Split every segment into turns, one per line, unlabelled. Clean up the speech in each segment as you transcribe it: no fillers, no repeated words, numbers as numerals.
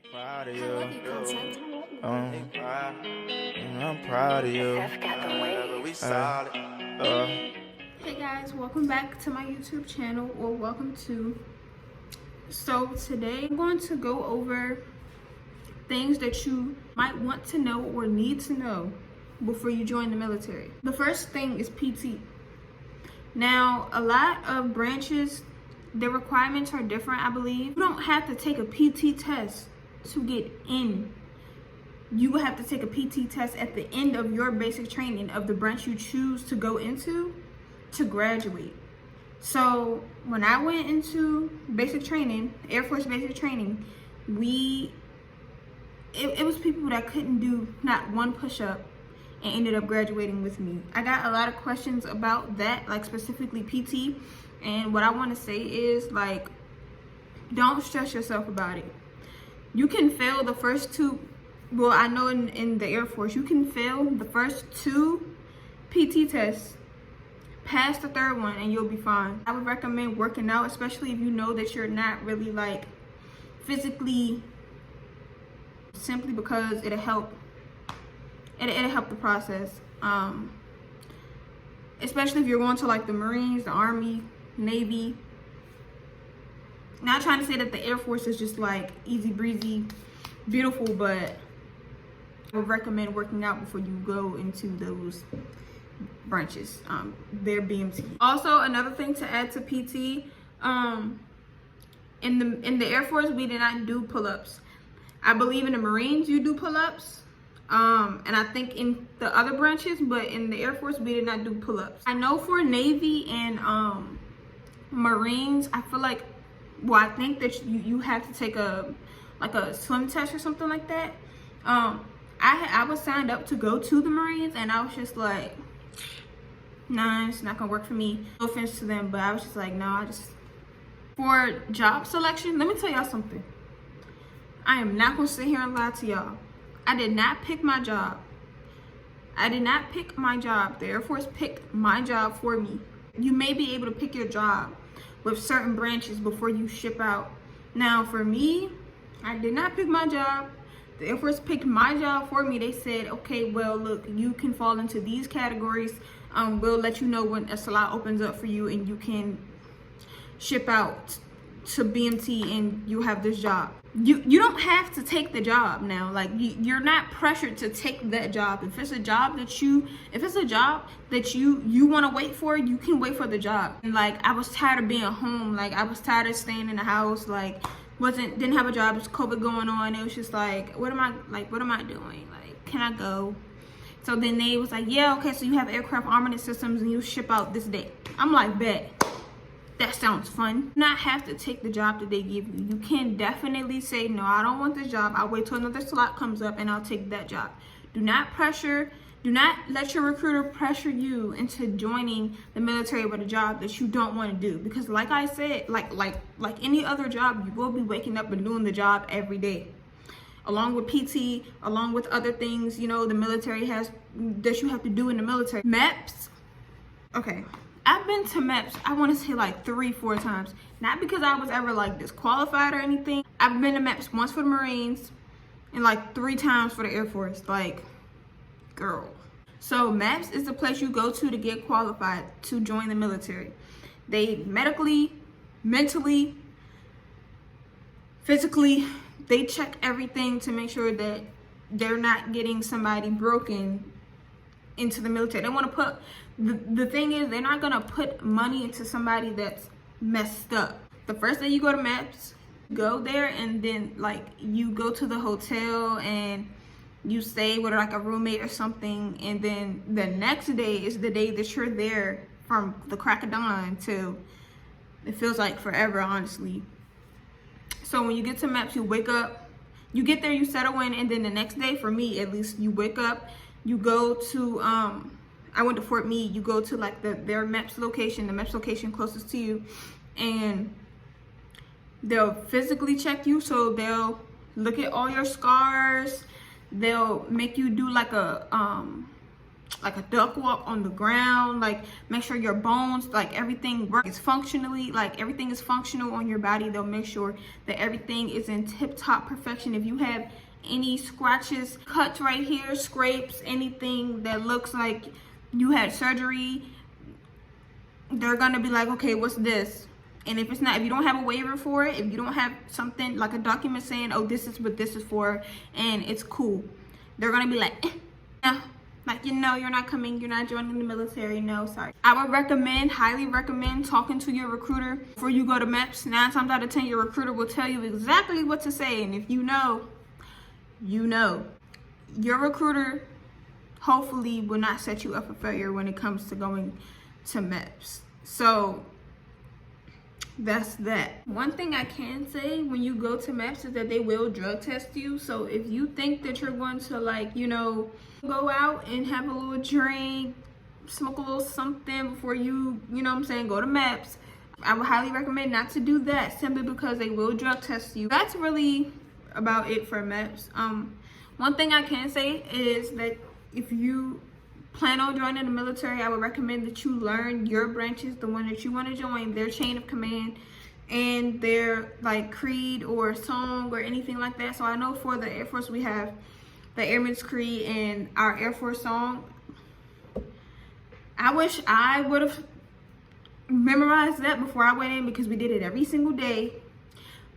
Proud of you. I'm proud of you.
Hey guys, welcome back to my YouTube channel, or welcome to. So today I'm going to go over things that you might want to know or need to know before you join the military. The first thing is PT. Now, a lot of branches, the requirements are different, I believe. You don't have to take a PT test to get in. You will have to take a PT test at the end of your basic training of the branch you choose to go into to graduate. So when I went into basic training, Air Force basic training, it was people that couldn't do not one push-up and ended up graduating with me. I got a lot of questions about that, like specifically PT, and what I want to say is, like, don't stress yourself about it. You can fail the first two. Well, I know in the Air Force, you can fail the first two PT tests, pass the third one, and you'll be fine. I would recommend working out, especially if you know that you're not really like physically, simply because it'll help the process. Especially if you're going to like the Marines, the Army, Navy. Not trying to say that the Air Force is just like easy breezy, beautiful, but I would recommend working out before you go into those branches. They're BMT. Also, another thing to add to PT, in the Air Force, we did not do pull-ups. I believe in the Marines you do pull-ups, and I think in the other branches, but in the Air Force we did not do pull-ups. I know for Navy and Marines, I feel like, well, I think that you have to take a swim test or something like that. I was signed up to go to the Marines, and I was just like, nah, it's not gonna work for me. No offense to them, but I was just like, no, for job selection, let me tell y'all something. I am not gonna sit here and lie to y'all. I did not pick my job. The Air Force picked my job for me. You may be able to pick your job with certain branches before you ship out. Now, for me, I did not pick my job. The Air Force picked my job for me. They said, okay, well, look, you can fall into these categories. We'll let you know when a slot opens up for you and you can ship out to BMT and you have this job. You don't have to take the job now. Like, you're not pressured to take that job. If it's a job that you want to wait for, you can wait for the job. And like, I was tired of being home. Like, I was tired of staying in the house. Like, didn't have a job. There's COVID going on. It was just like, what am I doing? Like, can I go? So then they was like, yeah, okay, so you have aircraft armament systems and you ship out this day. I'm like, bet. That sounds fun. You not have to take the job that they give you. You can definitely say, no, I don't want this job. I'll wait till another slot comes up and I'll take that job. Do not let your recruiter pressure you into joining the military with a job that you don't want to do. Because like I said, like any other job, you will be waking up and doing the job every day. Along with PT, along with other things, you know, the military has, that you have to do in the military. MEPS, okay. I've been to MEPS, I want to say like 3-4 times. Not because I was ever like disqualified or anything. I've been to MEPS once for the Marines and like 3 times for the Air Force. Like, girl. So MEPS is the place you go to get qualified to join the military. They medically, mentally, physically, they check everything to make sure that they're not getting somebody broken into the military. They want to put, the thing is, they're not going to put money into somebody that's messed up. The first day you go to MEPS, go there, and then like you go to the hotel and you stay with like a roommate or something, and then the next day is the day that you're there from the crack of dawn till, it feels like forever, honestly. So when you get to MEPS, you wake up, you get there, you settle in, and then the next day, for me at least, you wake up, you go to, I went to Fort Meade, you go to like their MEPS location, the MEPS location closest to you, and they'll physically check you. So they'll look at all your scars, they'll make you do like a like a duck walk on the ground. Like, make sure your bones, like everything works functionally, like everything is functional on your body. They'll make sure that everything is in tip-top perfection. If you have any scratches, cuts right here, scrapes, anything that looks like you had surgery, they're gonna be like, okay, what's this? And if it's not, if you don't have a waiver for it, if you don't have something like a document saying, oh, this is what this is for, and it's cool, they're gonna be like, no, like, you know, you're not coming, you're not joining the military, no, sorry. I would recommend, highly recommend talking to your recruiter before you go to MEPS. 9 times out of 10, your recruiter will tell you exactly what to say, and if you know, you know. Your recruiter hopefully will not set you up for failure when it comes to going to MEPS. So that's that. One thing I can say when you go to MEPS is that they will drug test you. So if you think that you're going to, like, you know, go out and have a little drink, smoke a little something before you know what I'm saying, go to MEPS, I would highly recommend not to do that, simply because they will drug test you. That's really about it for MEPS. One thing I can say is that if you plan on joining the military, I would recommend that you learn your branches, the one that you want to join, their chain of command, and their like creed or song or anything like that. So I know for the Air Force we have the Airman's Creed and our Air Force song. I wish I would have memorized that before I went in, because we did it every single day.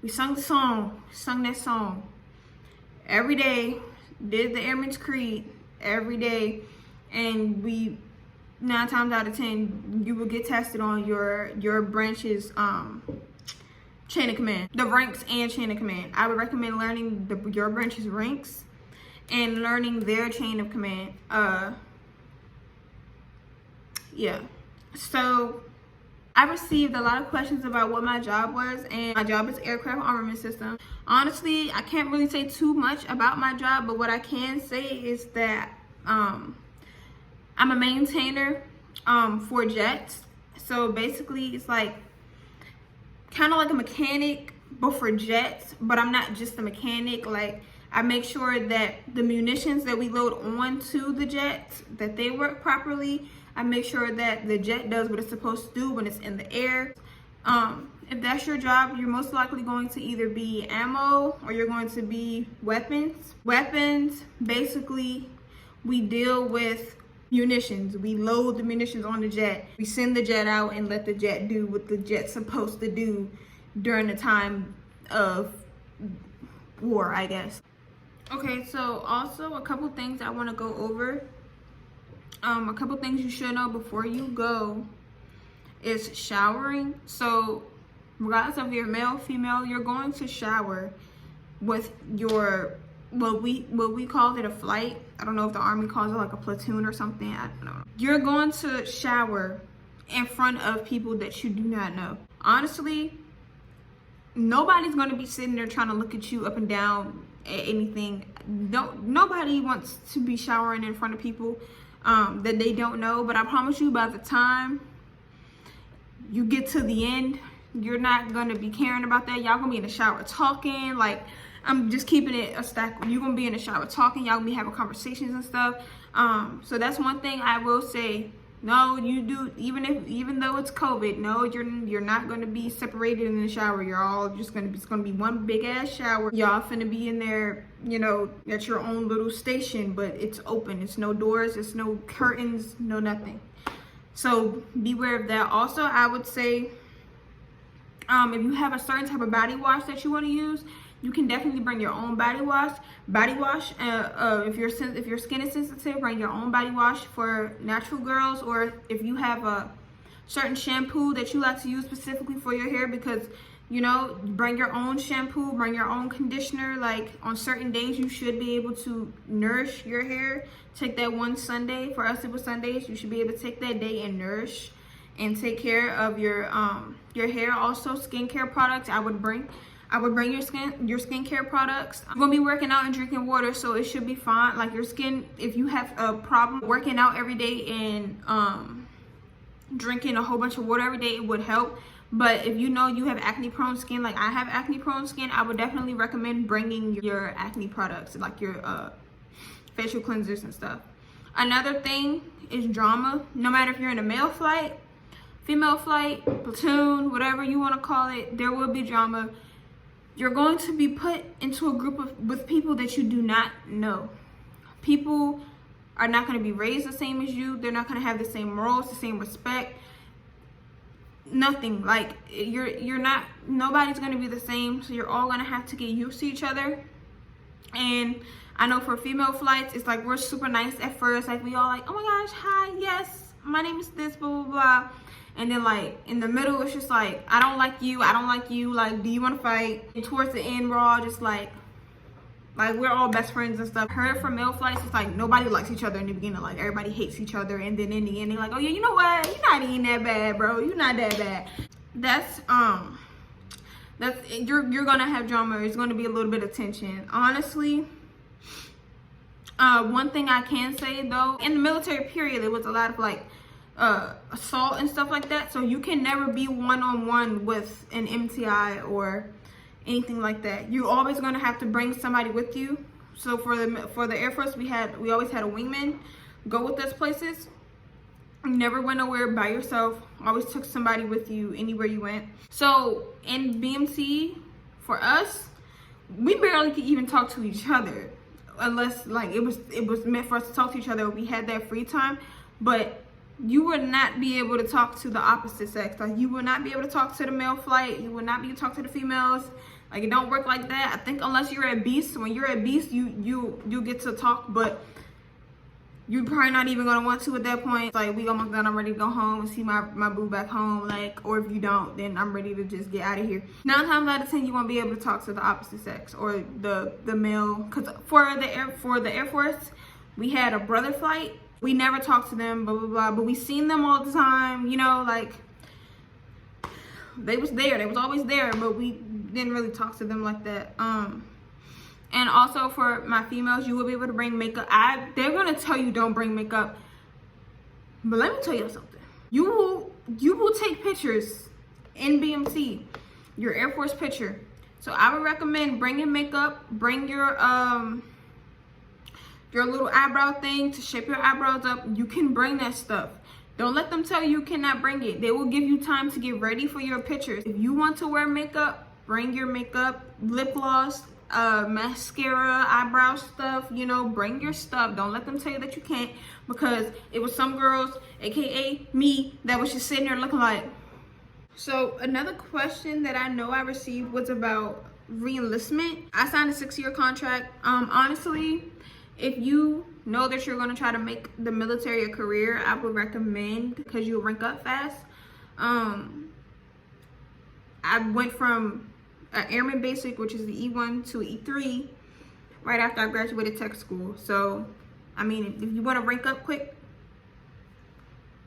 We sung the song, sung that song every day, did the Airman's Creed every day, and we 9 times out of 10 you will get tested on your branch's chain of command, the ranks and chain of command. I would recommend learning your branch's ranks and learning their chain of command. Yeah, so I received a lot of questions about what my job was, and my job is aircraft armament system. Honestly, I can't really say too much about my job, but what I can say is that I'm a maintainer for jets. So basically it's like kind of like a mechanic, but for jets. But I'm not just a mechanic. Like, I make sure that the munitions that we load onto the jets, that they work properly. I make sure that the jet does what it's supposed to do when it's in the air. If that's your job, you're most likely going to either be ammo or you're going to be weapons. Weapons, basically, we deal with munitions. We load the munitions on the jet. We send the jet out and let the jet do what the jet's supposed to do during the time of war, I guess. Okay, so also a couple things I want to go over. A couple things you should know before you go is showering. So regardless of you're male, female, you're going to shower with your what we call it a flight. I don't know if the Army calls it like a platoon or something. I don't know. You're going to shower in front of people that you do not know. Honestly, nobody's going to be sitting there trying to look at you up and down at anything. Nobody wants to be showering in front of people that they don't know. But I promise you, by the time you get to the end, you're not going to be caring about that. Y'all gonna be in the shower talking. Like, I'm just keeping it a stack. You're gonna be in the shower talking. Y'all gonna be having conversations and stuff. So that's one thing I will say. No, you do, even though it's COVID, no, you're not gonna be separated in the shower. You're all just gonna be, it's gonna be one big ass shower. Y'all finna be in there, you know, at your own little station, but it's open. It's no doors, it's no curtains, no nothing. So beware of that. Also, I would say, if you have a certain type of body wash that you want to use, you can definitely bring your own body wash. If your skin is sensitive, bring your own body wash for natural girls, or if you have a certain shampoo that you like to use specifically for your hair, because, you know, bring your own shampoo, bring your own conditioner. Like, on certain days you should be able to nourish your hair. Take that one Sunday. For us it was Sundays. You should be able to take that day and nourish and take care of your hair. Also, skincare products. I would bring your skincare products. You're gonna be working out and drinking water, so it should be fine. Like, your skin, if you have a problem working out every day and drinking a whole bunch of water every day, it would help. But if you know you have acne prone skin, like I have acne prone skin, I would definitely recommend bringing your acne products, like your facial cleansers and stuff. Another thing is drama. No matter if you're in a male flight, female flight, platoon, whatever you want to call it, there will be drama. You're going to be put into a group with people that you do not know. People are not going to be raised the same as you. They're not going to have the same morals, the same respect. Nothing. Like, nobody's going to be the same. So you're all going to have to get used to each other. And I know for female flights, it's like we're super nice at first. Like, we all like, oh my gosh, hi, yes, my name is this, blah, blah, blah. And then, like, in the middle, it's just like, I don't like you, like, do you want to fight? And towards the end, we're all just like we're all best friends and stuff. Heard from male flights, it's like nobody likes each other in the beginning. Like, everybody hates each other, and then in the end, they're like, oh yeah, you know what? You're not even that bad, bro. You're not that bad. That's you're gonna have drama. It's gonna be a little bit of tension. Honestly, one thing I can say though, in the military period, there was a lot of like assault and stuff like that. So you can never be one-on-one with an MTI or anything like that. You're always going to have to bring somebody with you. So for the Air Force, we always had a wingman go with us places. You never went nowhere by yourself. Always took somebody with you anywhere you went. So in BMC, for us, we barely could even talk to each other unless like it was meant for us to talk to each other. We had that free time, but you would not be able to talk to the opposite sex. Like, you would not be able to talk to the male flight. You would not be able to talk to the females. Like, it don't work like that. I think unless you're at Beast, when you're at Beast, you get to talk, but you're probably not even gonna want to at that point. It's like, we almost done. I'm ready to go home and see my boo back home. Like, or if you don't, then I'm ready to just get out of here. 9 times out of 10, you won't be able to talk to the opposite sex or the male. Cause for the Air Force, we had a brother flight. We never talked to them, blah, blah, blah, but we seen them all the time, you know, like, they was there, they was always there, but we didn't really talk to them like that. And also for my females, you will be able to bring makeup. They're gonna tell you don't bring makeup, but let me tell you something. You will take pictures in BMC, your Air Force picture. So I would recommend bringing makeup, bring your little eyebrow thing to shape your eyebrows up. You can bring that stuff. Don't let them tell you cannot bring it. They will give you time to get ready for your pictures. If you want to wear makeup, bring your makeup, lip gloss, mascara, eyebrow stuff, you know, bring your stuff. Don't let them tell you that you can't, because it was some girls, aka me, that was just sitting there looking like. So another question that I know I received was about re-enlistment. I signed a 6-year contract. Honestly, if you know that you're going to try to make the military a career, I would recommend, because you'll rank up fast. I went from an Airman Basic, which is the E1, to E3 right after I graduated tech school. So, I mean, if you want to rank up quick,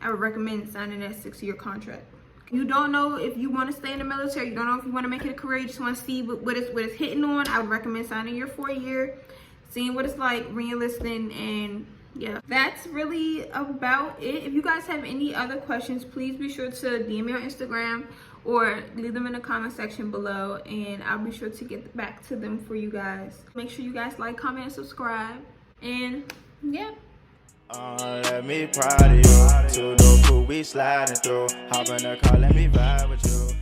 I would recommend signing that 6-year contract. You don't know if you want to stay in the military, you don't know if you want to make it a career, you just want to see what it's hitting on, I would recommend signing your 4-year. Seeing what it's like, re-enlisting, and yeah, that's really about it. If you guys have any other questions, please be sure to DM me on Instagram or leave them in the comment section below, and I'll be sure to get back to them for you guys. Make sure you guys like, comment, and subscribe, and yeah.
Let me proud of you. To the pool we sliding through. Hop in the car, let me vibe with you.